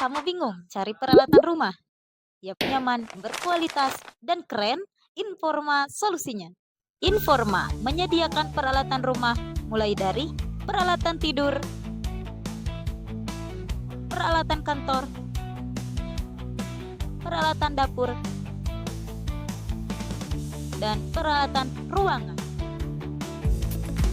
Kamu bingung cari peralatan rumah? Yang nyaman, berkualitas, dan keren? Informa solusinya. Informa menyediakan peralatan rumah mulai dari peralatan tidur, peralatan kantor, peralatan dapur, dan peralatan ruangan.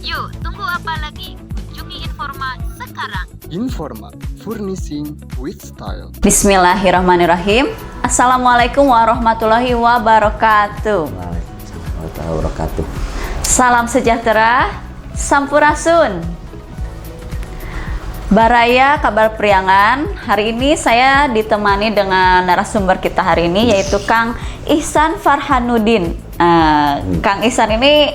Yuk, tunggu apa lagi? Kunjungi Informa sekarang. Informa, furnishing with style. Bismillahirrahmanirrahim. Assalamualaikum warahmatullahi wabarakatuh. Waalaikumsalam warahmatullahi wabarakatuh. Salam sejahtera, sampurasun. Baraya kabar priangan. Hari ini saya ditemani dengan narasumber kita hari ini yaitu Kang Ihsan Farhanuddin. Kang Ihsan ini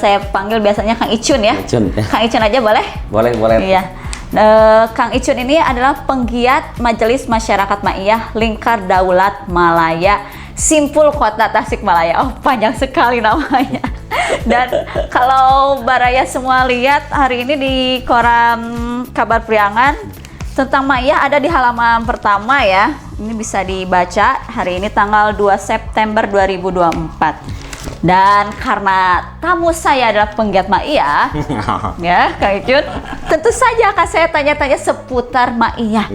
saya panggil biasanya Kang Icun ya. Icun, ya. Kang Icun aja boleh? Boleh. Iya. Kang Icun ini adalah penggiat Majelis Masyarakat Ma'iyah Lingkar Daulat Malaya Simpul Kota Tasikmalaya. Oh, panjang sekali namanya. Dan kalau Baraya semua lihat hari ini di koran kabar priangan tentang Ma'iyah ada di halaman pertama ya. Ini bisa dibaca hari ini tanggal 2 September 2024. Dan karena tamu saya adalah penggiat Ma'iyah, ya Kang Icun, tentu saja akan saya tanya-tanya seputar Ma'iyah.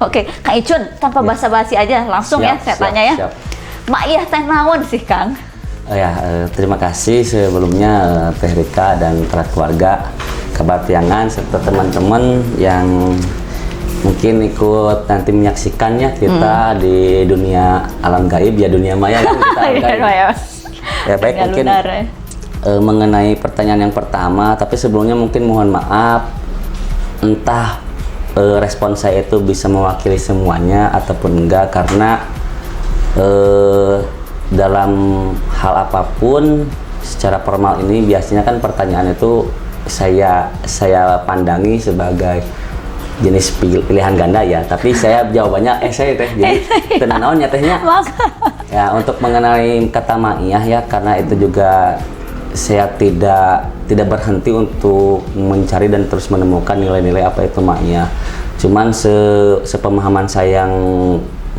Oke, Kang Icun, tanpa basa-basi aja langsung ya saya tanya ya. Siap. Ma'iyah teh naon sih Kang? Terima kasih sebelumnya Teh Rika dan para keluarga kabar priangan serta teman-teman yang mungkin ikut nanti menyaksikannya kita di dunia alam gaib ya, dunia maya kan kita alam gaib. Ya baik, mungkin mengenai pertanyaan yang pertama, tapi sebelumnya mungkin mohon maaf entah respon saya itu bisa mewakili semuanya ataupun enggak, karena dalam hal apapun secara formal ini biasanya kan pertanyaan itu saya pandangi sebagai jenis pilihan ganda ya, tapi saya jawabannya saya teh jadi tenang naonnya tehnya. Ya, untuk mengenai kata Ma'iyah ya, karena itu juga saya tidak berhenti untuk mencari dan terus menemukan nilai-nilai apa itu Ma'iyah. Cuman sepemahaman saya yang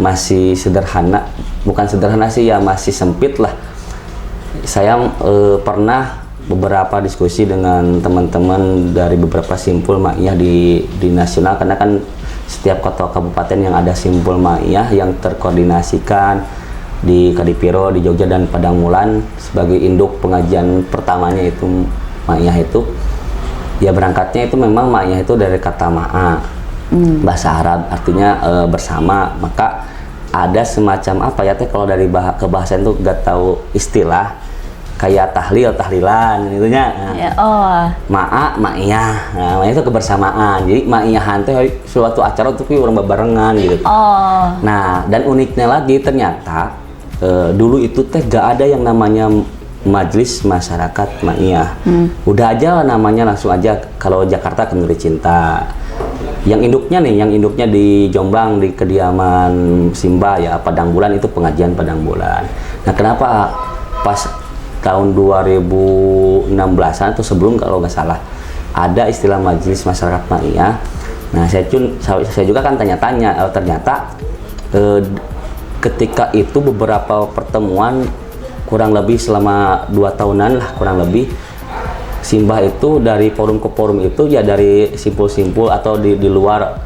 masih sederhana, bukan sederhana sih ya, masih sempit lah. Saya pernah beberapa diskusi dengan teman-teman dari beberapa simpul Ma'iyah di nasional, karena kan setiap kota kabupaten yang ada simpul Ma'iyah yang terkoordinasikan di Kadipiro, di Jogja dan Padang Mulan sebagai induk pengajian pertamanya itu Ma'iyah itu ya, berangkatnya itu memang Ma'iyah itu dari kata ma'a, bahasa Arab artinya bersama. Maka ada semacam apa ya teh, kalau dari kebahasaan itu gak tahu istilah kayak tahlilan itunya. Ma'a, Ma'iyah. Nah, Ma'iyah itu kebersamaan. Jadi Ma'iyahan teh suatu acara untuk orang bebarengan gitu. Nah, dan uniknya lagi ternyata dulu itu teh gak ada yang namanya Majelis Masyarakat Ma'iyah. Udah aja namanya langsung aja, kalau Jakarta Kenduri Cinta. Yang induknya di Jombang di kediaman Simba ya, Padang Bulan itu pengajian Padang Bulan. Nah, kenapa pas tahun 2016-an atau sebelum kalau nggak salah ada istilah Majelis Masyarakat Ma'iyah. Nah, saya juga kan tanya-tanya, ternyata ketika itu beberapa pertemuan kurang lebih selama 2 tahunan lah kurang lebih, Simbah itu dari forum ke forum itu ya, dari simpul-simpul atau di luar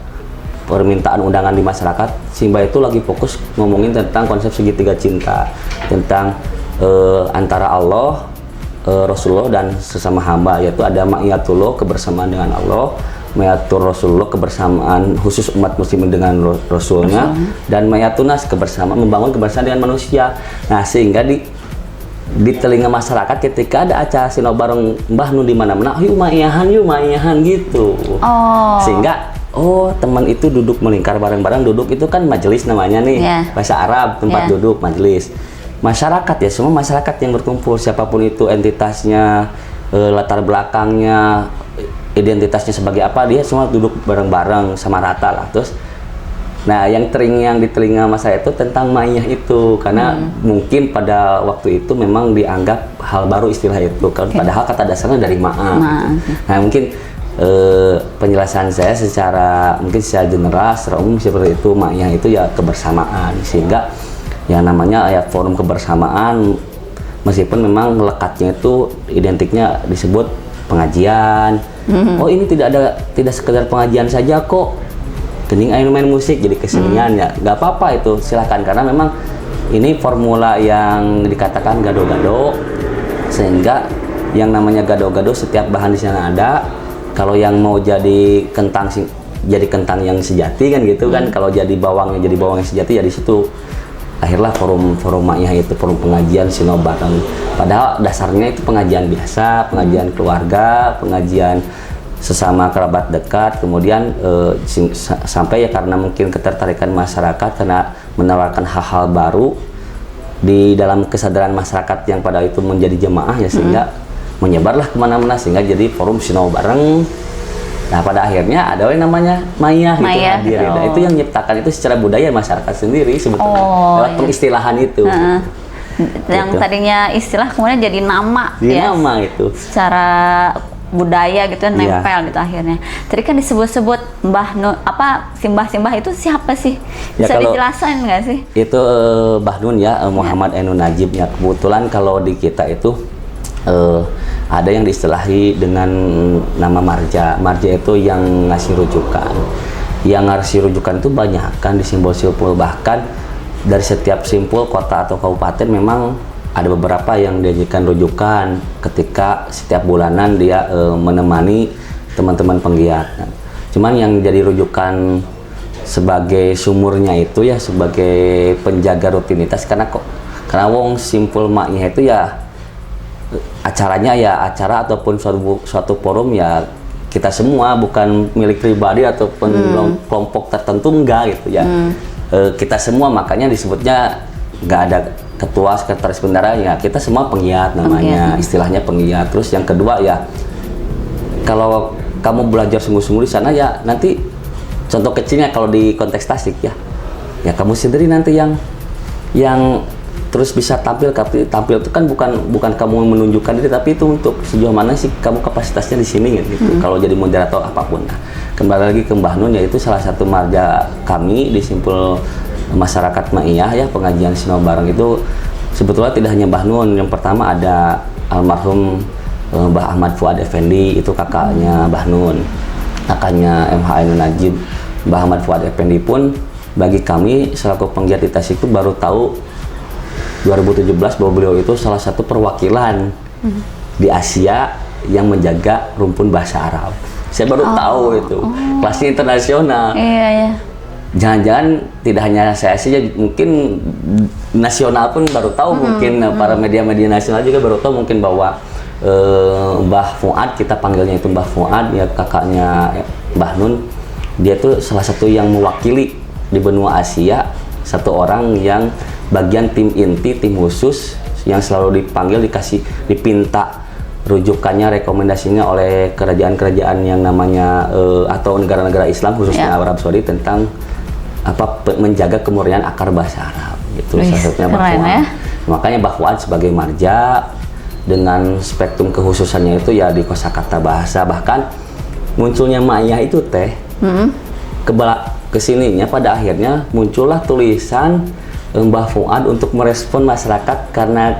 permintaan undangan di masyarakat, Simbah itu lagi fokus ngomongin tentang konsep segitiga cinta, tentang antara Allah, Rasulullah dan sesama hamba, yaitu ada Ma'iyatullah, kebersamaan dengan Allah, Ma'iyatul Rasulullah, kebersamaan khusus umat muslimin dengan Rasulnya, dan Ma'iyatunas, kebersamaan membangun kebersamaan dengan manusia. Nah, sehingga di telinga masyarakat ketika ada acara sino bareng Mbah Nu di mana-mana, yuk Ma'iyahan gitu. Sehingga teman itu duduk melingkar bareng-bareng, duduk itu kan majelis namanya nih, bahasa Arab, tempat duduk majelis. Masyarakat ya, semua masyarakat yang berkumpul, siapapun itu entitasnya, latar belakangnya, identitasnya sebagai apa, dia semua duduk bareng-bareng sama rata lah. Terus nah, yang di telinga masa itu tentang Ma'iyah itu, karena mungkin pada waktu itu memang dianggap hal baru istilah itu kan, padahal kata dasarnya dari ma'a. Nah, mungkin penjelasan saya secara mungkin secara general, secara umum seperti itu, Ma'iyah itu ya kebersamaan, sehingga yang namanya ya forum kebersamaan meskipun memang lekatnya itu identiknya disebut pengajian. Oh ini tidak sekedar pengajian saja kok, kening ayo main musik jadi kesenian ya nggak apa-apa, itu silahkan, karena memang ini formula yang dikatakan gado-gado, sehingga yang namanya gado-gado setiap bahan di sana ada. Kalau yang mau jadi kentang jadi kentang yang sejati kan gitu kan, kalau jadi bawang yang sejati ya di situ akhirlah forum Ma'iyah itu forum pengajian sinobar. Padahal dasarnya itu pengajian biasa, pengajian keluarga, pengajian sesama kerabat dekat, kemudian sampai ya karena mungkin ketertarikan masyarakat karena menawarkan hal-hal baru di dalam kesadaran masyarakat yang pada itu menjadi jemaah ya, sehingga menyebarlah kemana-mana sehingga jadi forum sinau bareng. Nah pada akhirnya ada yang namanya Ma'iyah gitu hadir. Nah, itu yang menciptakan itu secara budaya masyarakat sendiri sebetulnya lewat pengistilahan itu. Yang gitu. Tadinya istilah kemudian jadi nama ya. Nama itu. Secara budaya gitu nempel gitu akhirnya. Tadi kan disebut-sebut Simbah itu siapa sih? Bisa dijelaskan nggak sih? Itu Mbah Nun ya, Muhammad Ainun Najib ya. Kebetulan kalau di kita itu ada yang diistilahi dengan nama marja. Marja itu yang ngasih rujukan. Yang ngasih rujukan itu banyak kan di simpul-simpul, bahkan dari setiap simpul kota atau kabupaten memang ada beberapa yang dijadikan rujukan ketika setiap bulanan dia menemani teman-teman penggiat. Cuman yang jadi rujukan sebagai sumurnya itu ya sebagai penjaga rutinitas, karena wong simpul Ma'iyah itu ya acaranya ya acara ataupun suatu forum ya kita semua, bukan milik pribadi ataupun kelompok tertentu, enggak gitu ya. Kita semua, makanya disebutnya nggak ada ketua, sekretaris bendara ya, kita semua penggiat namanya, istilahnya penggiat. Terus yang kedua ya, kalau kamu belajar sungguh-sungguh di sana ya nanti contoh kecilnya kalau di konteks Tasik ya kamu sendiri nanti yang terus bisa tampil itu kan bukan kamu menunjukkan diri, tapi itu untuk sejauh mana sih kamu kapasitasnya di sini gitu. Kalau jadi moderator apapun. Nah, kembali lagi ke Mbah Nun, yaitu salah satu marga kami di simpul masyarakat Ma'iyah ya, pengajian sinau bareng itu sebetulnya tidak hanya Mbah Nun. Yang pertama ada almarhum Mbah Ahmad Fuad Effendi, itu kakaknya Mbah Nun, kakaknya MH Ainun Najib. Mbah Ahmad Fuad Effendi pun bagi kami selaku penggiat di Tasik itu baru tahu 2017 bahwa beliau itu salah satu perwakilan di Asia yang menjaga rumpun bahasa Arab. Saya baru tahu itu kelasnya internasional. Iya. Jangan-jangan tidak hanya saya saja, mungkin nasional pun baru tahu, mungkin para media-media nasional juga baru tahu mungkin bahwa Mbah Fuad, kita panggilnya itu Mbah Fuad ya, kakaknya Mbah Nun, dia tuh salah satu yang mewakili di benua Asia, satu orang yang bagian tim inti, tim khusus yang selalu dipanggil, dipinta rujukannya, rekomendasinya oleh kerajaan-kerajaan yang namanya atau negara-negara Islam khususnya Arab Saudi tentang menjaga kemurnian akar bahasa Arab gitu. Salah satunya Mbah Fuad. Makanya Mbah Fuad sebagai marja dengan spektrum kekhususannya itu ya di kosakata bahasa, bahkan munculnya Ma'iyah itu kesininya pada akhirnya muncullah tulisan Mbah Fuad untuk merespon masyarakat karena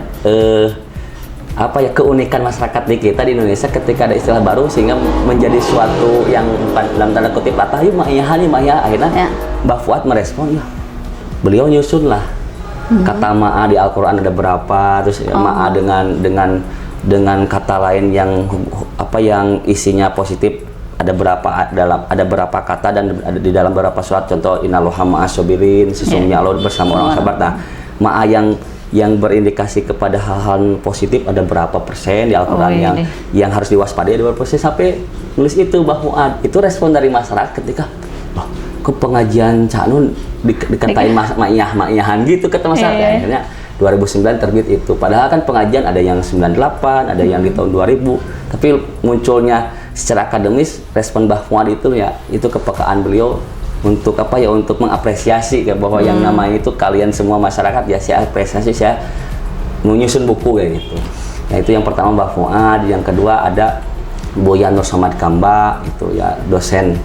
keunikan masyarakat di kita di Indonesia ketika ada istilah baru, sehingga menjadi suatu yang dalam tanda kutip latah, yuk Ma'iyah. Akhirnya Mbah Fuad merespon, ya beliau nyusun lah kata Ma'a di Al-Quran ada berapa, terus Ma'a dengan kata lain yang yang isinya positif ada berapa kata, dan di dalam beberapa surat, contoh innallaha ma'as sabirin, sesungguhnya Allah bersama orang sabar. Nah, Ma'a yang berindikasi kepada hal-hal positif ada berapa persen di Al-Quran yang harus diwaspadai, ada berapa persen, sampai nulis itu Mbah Fuad. Itu respon dari masyarakat ketika ke pengajian Cak Nun dikatain Ma'iyahan gitu kata masyarakat. Akhirnya 2009 terbit itu. Padahal kan pengajian ada yang 98, ada yang di tahun 2000, tapi munculnya secara akademis respon Mbah Fuad itu ya itu kepekaan beliau untuk untuk mengapresiasi bahwa yang namanya itu kalian semua masyarakat ya, saya apresiasi, saya menyusun buku kayak gitu. Nah, itu yang pertama Mbah Fuad. Yang kedua ada Buya Nur Somad Kamba itu ya dosen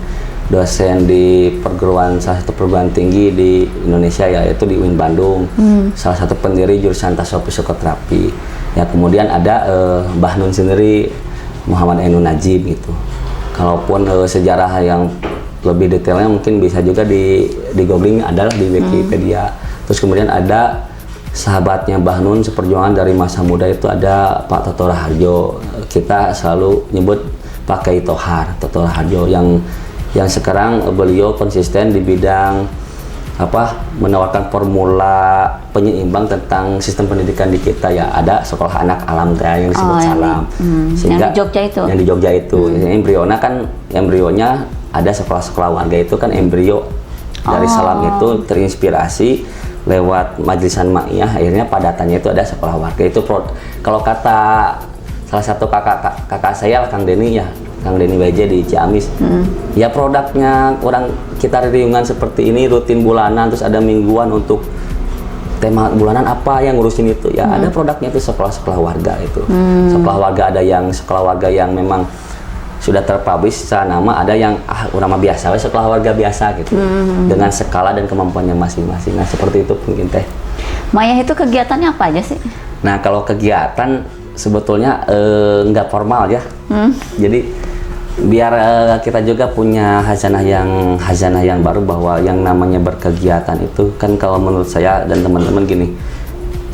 di salah satu perguruan tinggi di Indonesia ya, yaitu di UIN Bandung. Salah satu pendiri jurusan tasawuf psikoterapi. Ya kemudian ada Mbah Nun sendiri, Muhammad Ainun Najib gitu. Kalaupun sejarah yang lebih detailnya mungkin bisa juga di googling, adalah di Wikipedia. Terus kemudian ada sahabatnya Mbah Nun seperjuangan dari masa muda itu ada Pak Toto Raharjo. Kita selalu nyebut Pak Kiai Tohar, Toto Raharjo yang sekarang beliau konsisten di bidang menawarkan formula penyeimbang tentang sistem pendidikan di kita ya. Ada sekolah anak alam yang disebut Salam, sehingga yang di Jogja itu embrionya ada sekolah-sekolah warga itu kan embrio dari Salam itu terinspirasi lewat Majlisan Ma'iyah, akhirnya padatannya itu ada sekolah warga itu. Kalau kata salah satu kakak saya Kang Denny Baje di Ciamis, ya produknya orang kita riungan seperti ini rutin bulanan, terus ada mingguan untuk tema bulanan apa yang ngurusin itu ya. Ada produknya itu sekolah-sekolah warga itu. Sekolah warga, ada yang sekolah warga yang memang sudah terpublish secara nama, ada yang urama biasa, sekolah warga biasa gitu, dengan skala dan kemampuannya masing-masing. Nah seperti itu mungkin teh. Ma'iyah itu kegiatannya apa aja sih? Nah kalau kegiatan sebetulnya nggak formal ya. Jadi biar kita juga punya hazanah yang baru, bahwa yang namanya berkegiatan itu kan kalau menurut saya dan teman-teman gini,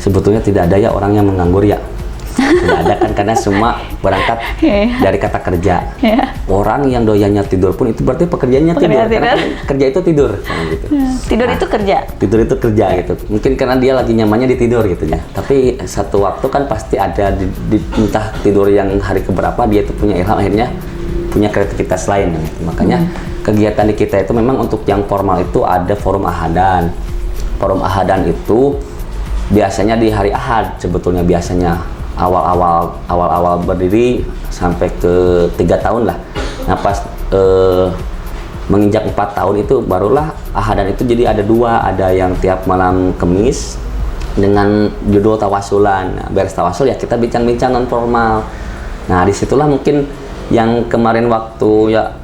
sebetulnya tidak ada ya orang yang menganggur ya. Tidak ada kan, karena semua berangkat dari kata kerja. Orang yang doyannya tidur pun itu berarti pekerjaannya tidur. Karena kerja itu tidur gitu. Tidur itu kerja. Tidur itu kerja gitu. Mungkin karena dia lagi nyamannya di tidur gitu ya. Tapi satu waktu kan pasti ada di entah tidur yang hari keberapa dia itu punya ilham, akhirnya punya kreativitas lain gitu. Makanya kegiatan di kita itu memang untuk yang formal itu ada forum ahadan. Forum ahadan itu biasanya di hari Ahad, sebetulnya biasanya awal-awal berdiri sampai ke 3 tahun lah. Nah pas menginjak 4 tahun itu barulah ahadan itu jadi ada 2, ada yang tiap malam Kamis dengan judul tawasulan. Nah, beres tawasul ya kita bincang-bincang non formal. Nah disitulah mungkin yang kemarin waktu ya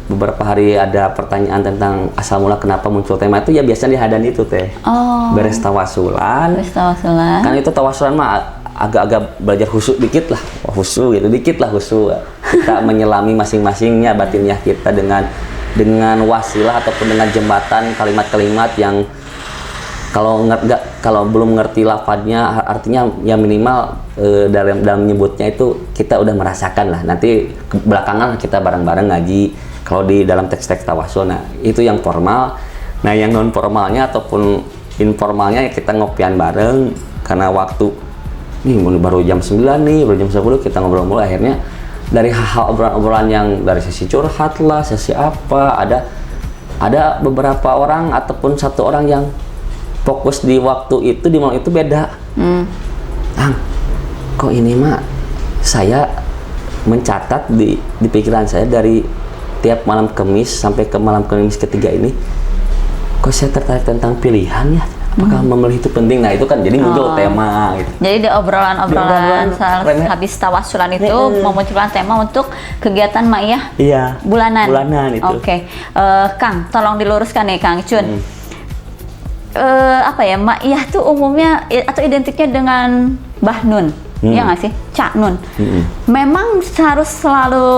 beberapa hari ada pertanyaan tentang asal mula kenapa muncul tema itu ya, biasanya di hadan itu teh. Beres tawasulan. Kan itu tawasulan mah agak-agak belajar khusyuk dikit lah, khusyuk kita menyelami masing-masingnya batinnya kita dengan wasilah ataupun dengan jembatan kalimat-kalimat yang kalau belum ngerti lafadznya artinya ya minimal dalam menyebutnya itu kita udah merasakan lah. Nanti belakangan kita bareng-bareng ngaji kalau di dalam teks-teks tawasul. Nah itu yang formal. Nah yang non formalnya ataupun informalnya ya kita ngopian bareng, karena waktu nih baru jam 9 nih, baru jam 10 kita ngobrol-ngobrol. Akhirnya dari hal obrolan yang dari sesi curhat lah, sesi apa, ada beberapa orang ataupun satu orang yang fokus di waktu itu, di malam itu beda. Kok ini mah saya mencatat di pikiran saya dari tiap malam Kamis sampai ke malam Kamis ketiga ini, kok saya tertarik tentang pilihan ya. Apakah memilih itu penting? Nah itu kan jadi muncul tema gitu. Jadi di obrolan habis tawasulan itu memunculkan tema untuk kegiatan Ma'iyah bulanan itu. Oke. Kang, tolong diluruskan nih Kang Cun. Ma'iyah tuh umumnya atau identiknya dengan Mbah Nun, ya nggak sih? Cak Nun. Memang harus selalu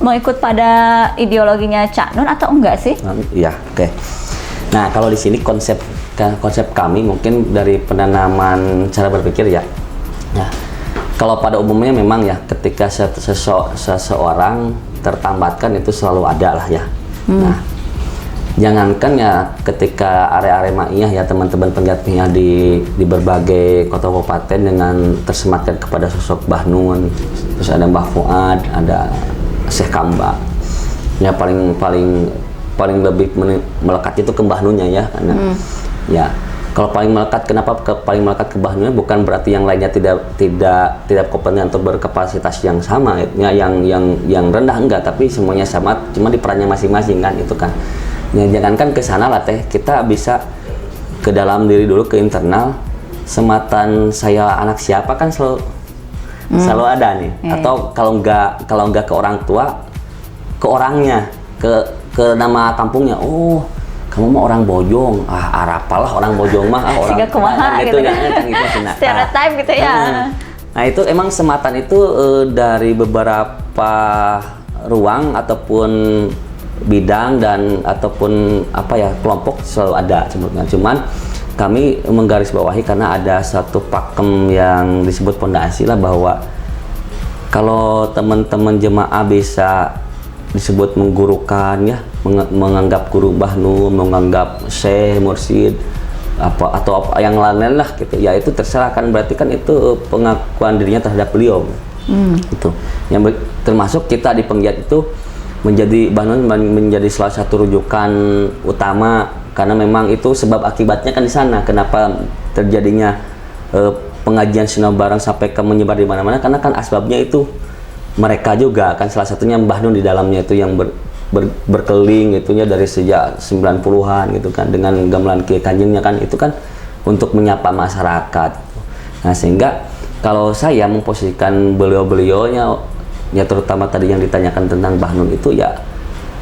mengikut pada ideologinya Cak Nun atau enggak sih? Iya, oke. Nah kalau di sini konsep kami mungkin dari penanaman cara berpikir ya. Nah, kalau pada umumnya memang ya ketika seseorang tertambatkan itu selalu ada lah ya. Nah, jangankan ya ketika area-area Ma'iyah ya teman-teman penggiat Ma'iyah di berbagai kota kabupaten dengan tersematkan kepada sosok Mbah Nun, terus ada Mbah Fuad, ada Syekh Kamba. Ya paling lebih melekat itu ke Mbah Nunnya ya, karena ya kalau paling melekat, kenapa paling melekat ke Mbah Nunnya, bukan berarti yang lainnya tidak kompeten atau berkapasitas yang sama ya, yang rendah enggak, tapi semuanya sama, cuma di perannya masing-masing kan itu kan. Ya jangankan ke sana lah teh, kita bisa ke dalam diri dulu, ke internal. Sematan saya anak siapa kan selalu selalu ada nih. Atau kalau nggak ke orang tua, ke orangnya, ke nama kampungnya. Oh, kamu mah orang Bojong. Arapalah orang Bojong mah orang Sehingga kumaha gitu ya. Gitu, stereotype gitu ya. Nah itu emang sematan itu dari beberapa ruang ataupun bidang dan ataupun kelompok selalu ada sebetulnya. Cuman kami menggarisbawahi karena ada satu pakem yang disebut pondasi lah, bahwa kalau teman-teman jemaah bisa disebut menggurukan ya, menganggap guru Bahnun, menganggap syekh, mursyid, atau yang lain lah gitu ya, itu terserah kan, berarti kan itu pengakuan dirinya terhadap beliau. Itu yang termasuk kita di Penggiat itu menjadi Bahnun menjadi salah satu rujukan utama, karena memang itu sebab akibatnya kan di sana kenapa terjadinya pengajian sinau bareng sampai ke menyebar di mana-mana, karena kan asbabnya itu mereka juga kan, salah satunya Bahnun di dalamnya itu yang berkeliling itunya dari sejak 90-an gitu kan, dengan gamelan Kiai Kanjengnya kan, itu kan untuk menyapa masyarakat. Nah sehingga kalau saya memposisikan beliau-beliaunya ya, terutama tadi yang ditanyakan tentang Bahnun itu ya,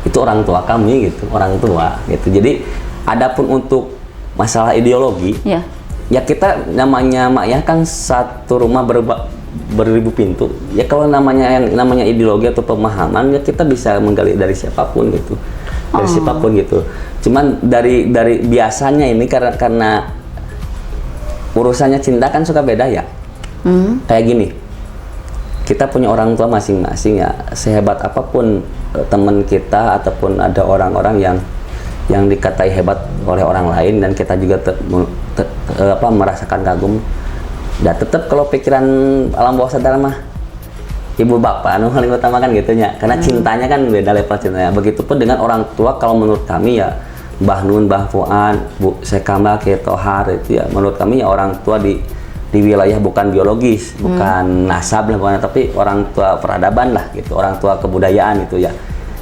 itu orang tua kami gitu, orang tua gitu. Jadi adapun untuk masalah ideologi ya kita namanya Ma'iyah kan satu rumah beribu pintu ya. Kalau namanya ideologi atau pemahaman ya, kita bisa menggali dari siapapun gitu, dari siapapun gitu. Cuman dari biasanya ini karena urusannya cinta kan suka beda ya. Kayak gini, kita punya orang tua masing-masing ya, sehebat apapun teman kita ataupun ada orang-orang yang dikatai hebat oleh orang lain dan kita juga merasakan kagum. Dan tetap kalau pikiran alam bawah sadar mah ibu bapak paling utama kan gitu ya, karena cintanya kan beda level cintanya. Begitupun dengan orang tua, kalau menurut kami ya Mbah Nun, Mbah Fuad, Bu Sekamba, Kiai Tohar itu ya, menurut kami ya orang tua di wilayah bukan biologis, bukan nasab lah, bukan, tapi orang tua peradaban lah gitu, orang tua kebudayaan itu ya.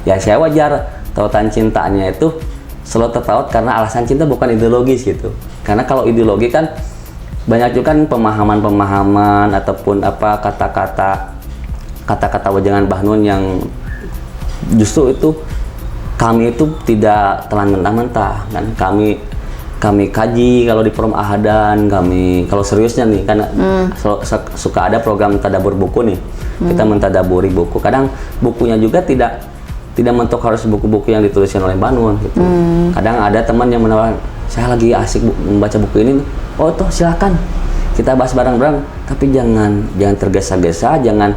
Ya saya wajar tautan cintanya itu selalu tertaut karena alasan cinta bukan ideologis gitu. Karena kalau ideologi kan banyak juga kan pemahaman-pemahaman ataupun kata-kata wajangan Bahnun yang justru itu kami itu tidak telan mentah-mentah kan. Kami kaji kalau di forum ahadan, kami kalau seriusnya nih karena suka ada program tadabur buku nih. Kita mentadaburi buku. Kadang bukunya juga tidak mentok harus buku-buku yang dituliskan oleh Bahnun gitu. Kadang ada teman yang menawarkan, saya lagi asik membaca buku ini, oh toh silakan kita bahas bareng-bareng, tapi jangan tergesa-gesa, jangan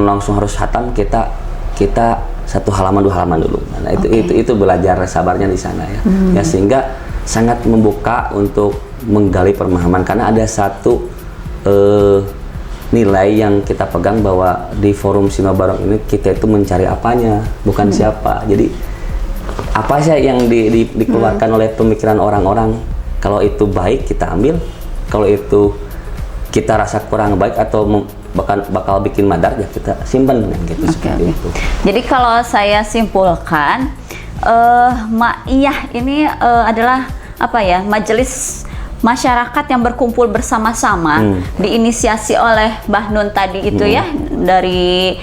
langsung harus hatam, kita satu halaman dua halaman dulu. Nah itu belajar sabarnya di sana ya. Ya sehingga sangat membuka untuk menggali pemahaman, karena ada satu nilai yang kita pegang bahwa di forum Sinau Bareng ini kita itu mencari apanya, bukan siapa. Jadi apa sih yang dikeluarkan oleh pemikiran orang-orang, kalau itu baik kita ambil, kalau itu kita rasa kurang baik atau bakal bikin madar ya kita simpen gitu. Seperti itu. Jadi kalau saya simpulkan, Ma'iyah ini adalah majelis masyarakat yang berkumpul bersama-sama, diinisiasi oleh Bahnun tadi itu ya, dari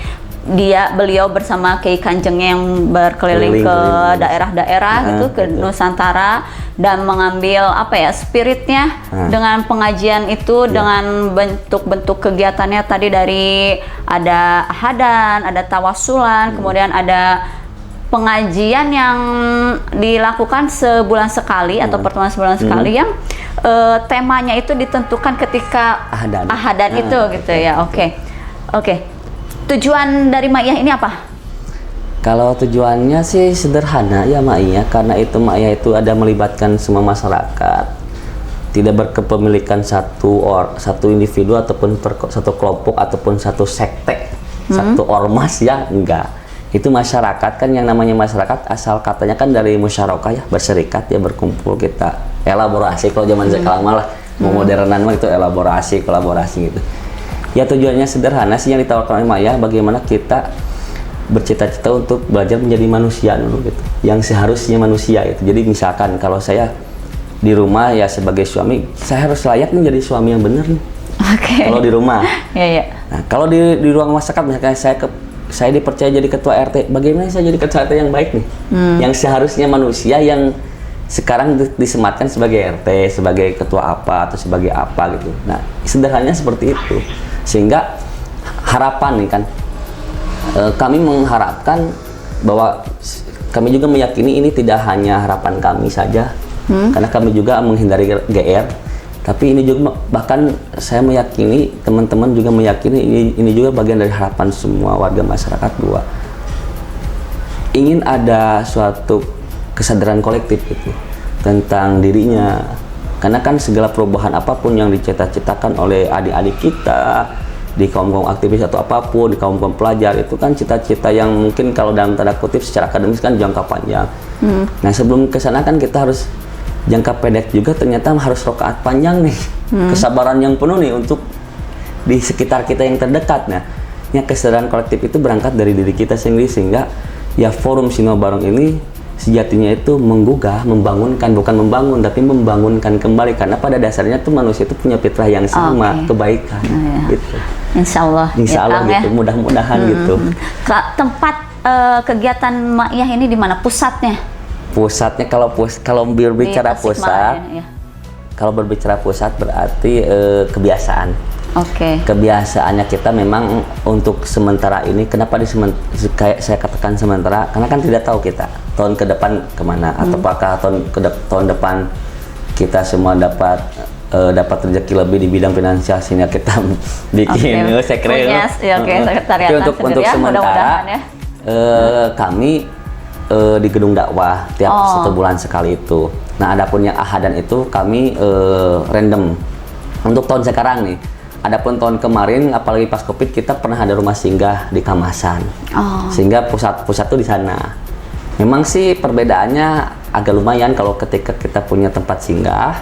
beliau bersama Kiai Kanjeng yang berkeliling ke daerah-daerah gitu, ke Nusantara, dan mengambil spiritnya dengan pengajian itu, dengan bentuk-bentuk kegiatannya tadi, dari ada ahadan, ada tawasulan, kemudian ada pengajian yang dilakukan sebulan sekali atau pertemuan sebulan sekali yang temanya itu ditentukan ketika ahadan itu gitu ya. Oke. Tujuan dari Ma'iyah ini apa? Kalau tujuannya sih sederhana ya Ma'iyah, karena itu Ma'iyah itu ada melibatkan semua masyarakat, tidak berkepemilikan satu individu ataupun satu kelompok ataupun satu sekte, satu ormas ya, enggak. Itu masyarakat kan, yang namanya masyarakat asal katanya kan dari musyarakah ya, berserikat ya, berkumpul, kita elaborasi. Kalau zaman sekarang malah mau modernan mah itu elaborasi, kolaborasi gitu. Ya tujuannya sederhana sih yang ditawarkan oleh Ma'iyah, bagaimana kita bercita-cita untuk belajar menjadi manusia dulu gitu, yang seharusnya manusia gitu. Jadi misalkan kalau saya di rumah ya sebagai suami, saya harus layak menjadi suami yang benar nih. Oke. Kalau di rumah. Ya, ya. Nah, kalau di ruang masyarakat misalkan saya dipercaya jadi ketua RT, bagaimana saya jadi ketua RT yang baik nih? Yang seharusnya manusia yang sekarang disematkan sebagai RT, sebagai ketua apa atau sebagai apa gitu. Nah, sederhananya seperti itu. Sehingga harapan nih kan, kami mengharapkan bahwa kami juga meyakini ini tidak hanya harapan kami saja, karena kami juga menghindari GR. Tapi ini juga bahkan saya meyakini, teman-teman juga meyakini ini juga bagian dari harapan semua warga masyarakat bahwa ingin ada suatu kesadaran kolektif gitu tentang dirinya. Karena kan segala perubahan apapun yang dicita-citakan oleh adik-adik kita di kaum-kaum aktivis atau apapun, di kaum-kaum pelajar, itu kan cita-cita yang mungkin kalau dalam tanda kutip secara akademis kan jangka panjang. Nah, sebelum ke sana kan kita harus jangka pendek juga, ternyata harus rokaat panjang nih, kesabaran yang penuh nih untuk di sekitar kita yang terdekat. Nah, ya kesadaran kolektif itu berangkat dari diri kita sendiri, sehingga ya forum Sino Barong ini sejatinya itu menggugah, membangunkan, bukan membangun tapi membangunkan kembali, karena pada dasarnya tuh manusia itu punya fitrah yang sama, kebaikan, gitu. Insya Allah gitu, mudah-mudahan gitu. Tempat kegiatan Ma'iyah ini di mana pusatnya? Pusatnya kalau berbicara pusat, kalau berbicara pusat berarti kebiasaan. Oke. Kebiasaannya kita memang untuk sementara ini, kenapa kayak saya katakan sementara, karena kan tidak tahu kita tahun ke depan kemana, atau apakah tahun depan kita semua dapat rezeki lebih di bidang finansial sehingga kita bikin sekretariat. Sekretariat untuk sementara ya. Kami di gedung dakwah tiap 1 bulan sekali itu. Nah, adapun yang ahadan itu kami random untuk tahun sekarang nih. Adapun tahun kemarin, apalagi pas Covid, kita pernah ada rumah singgah di Kamasan, sehingga pusat tuh di sana. Memang sih perbedaannya agak lumayan kalau ketika kita punya tempat singgah,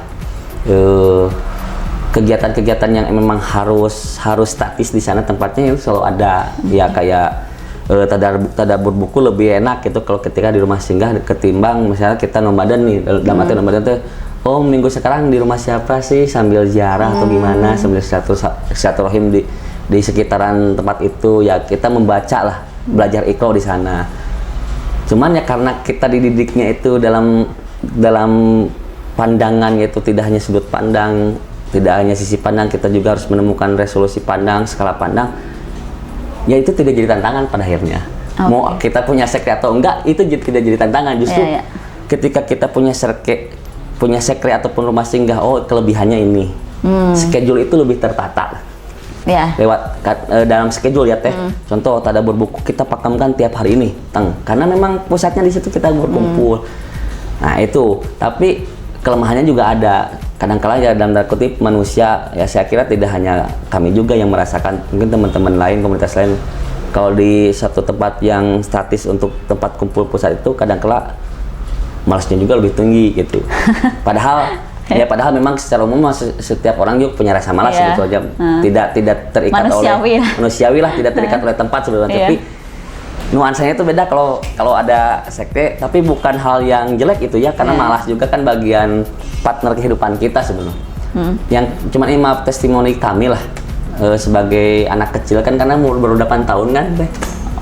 kegiatan-kegiatan yang memang harus statis di sana tempatnya itu selalu ada, ya kayak tadabur buku lebih enak gitu kalau ketika di rumah singgah ketimbang misalnya kita nomaden nih, dalam arti nomaden tuh minggu sekarang di rumah siapa sih sambil ziarah atau gimana, sambil silaturahim di sekitaran tempat itu, ya kita membaca lah, belajar iqra di sana. Cuman ya karena kita dididiknya itu dalam pandangan, yaitu tidak hanya sudut pandang, tidak hanya sisi pandang, kita juga harus menemukan resolusi pandang, skala pandang. Ya itu tidak jadi tantangan pada akhirnya. Mau kita punya sekre atau enggak, itu tidak jadi tantangan. Justru ketika kita punya sekre ataupun rumah singgah, kelebihannya ini. Schedule itu lebih tertata. Lewat dalam schedule ya teh. Contoh tadabur buku kita pakamkan tiap hari ini, karena memang pusatnya di situ kita berkumpul. Nah, itu. Tapi kelemahannya juga ada. Kadang-kala ya dalam tanda kutip manusia, ya saya kira tidak hanya kami juga yang merasakan, mungkin teman-teman lain, komunitas lain, kalau di satu tempat yang statis untuk tempat kumpul pusat itu kadang-kala malasnya juga lebih tinggi gitu. Padahal memang secara umum setiap orang juga punya rasa malas gitu aja. Tidak terikat manusiawi lah, tidak terikat oleh tempat sebenarnya. Tapi nuansanya itu beda kalau ada sekte, tapi bukan hal yang jelek itu ya, karena malas juga kan bagian partner kehidupan kita sebenarnya. Yang cuma ini maaf testimoni kami lah sebagai anak kecil kan, karena baru 8 tahun kan teh.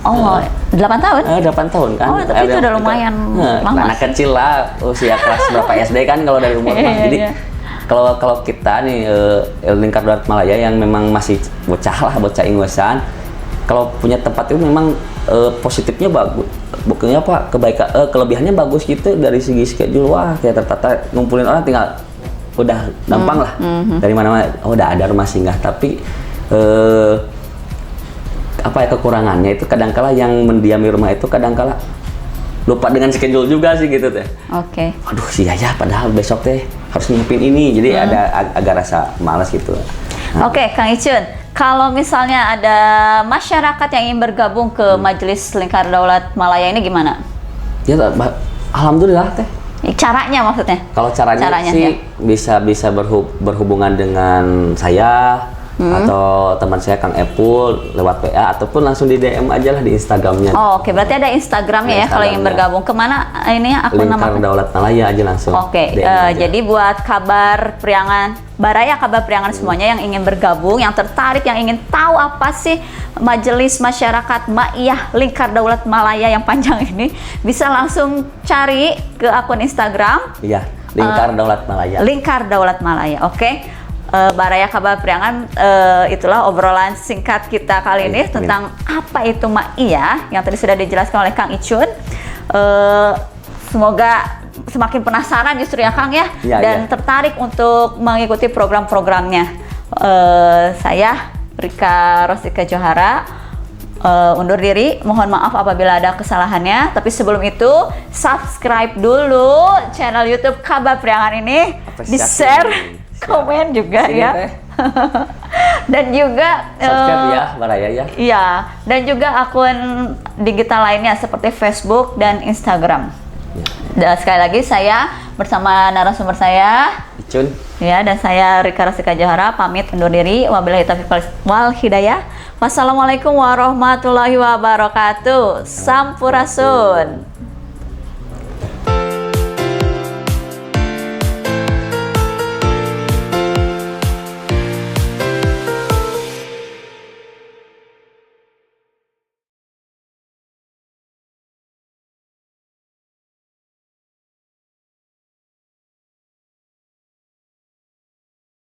8 tahun? 8 tahun kan. Tapi itu udah lumayan lama. Anak kecil lah, usia kelas berapa SD kan kalau dari umur. Jadi kalau kita nih lingkar Daulat Malaya yang memang masih bocah ingusan, kalau punya tempat itu memang positifnya bagus, bukannya apa kelebihannya bagus gitu dari segi schedule. Wah, kayak tertata, ngumpulin orang tinggal udah gampang lah, dari mana-mana udah ada rumah singgah. Tapi kekurangannya itu kadangkala yang mendiami rumah itu kadangkala lupa dengan schedule juga sih gitu teh. Aduh sih ya, padahal besok teh harus nyiapin ini, jadi ada agak rasa malas gitu. Kang Icun, kalau misalnya ada masyarakat yang ingin bergabung ke Majelis Lingkar Daulat Malaya ini gimana? Ya, alhamdulillah teh. Caranya maksudnya? Kalau caranya sih bisa berhubungan dengan saya, atau teman saya Kang Epul lewat WA ataupun langsung di DM aja lah di Instagramnya. Oh, oke, berarti ada Instagramnya ya kalau ingin bergabung. Kemana ini akun Lingkar nama? Daulat Malaya aja langsung. Oke, DM aja. jadi buat kabar Priangan Baraya, kabar Priangan semuanya yang ingin bergabung, yang tertarik, yang ingin tahu apa sih Majelis Masyarakat Ma'iyah Lingkar Daulat Malaya yang panjang ini, bisa langsung cari ke akun Instagram. Iya, Lingkar Daulat Malaya. Lingkar Daulat Malaya, oke. Baraya kabar Priangan, itulah obrolan singkat kita kali ini tentang apa itu Ma'iyah yang tadi sudah dijelaskan oleh Kang Icun. Semoga semakin penasaran justru ya Kang ya, dan tertarik untuk mengikuti program-programnya. Saya Rika Rosika Johara undur diri, mohon maaf apabila ada kesalahannya, tapi sebelum itu subscribe dulu channel YouTube Kabar Priangan ini, di-share, komen juga ya. Dan juga subscribe ya Baraya ya. Iya, dan juga akun digital lainnya seperti Facebook dan Instagram. Dan sekali lagi saya bersama narasumber saya Icun. Ya, dan saya Rika Rosika Johara pamit undur diri. Wabillahi taufiq wal hidayah. Wassalamualaikum warahmatullahi wabarakatuh. Sampurasun.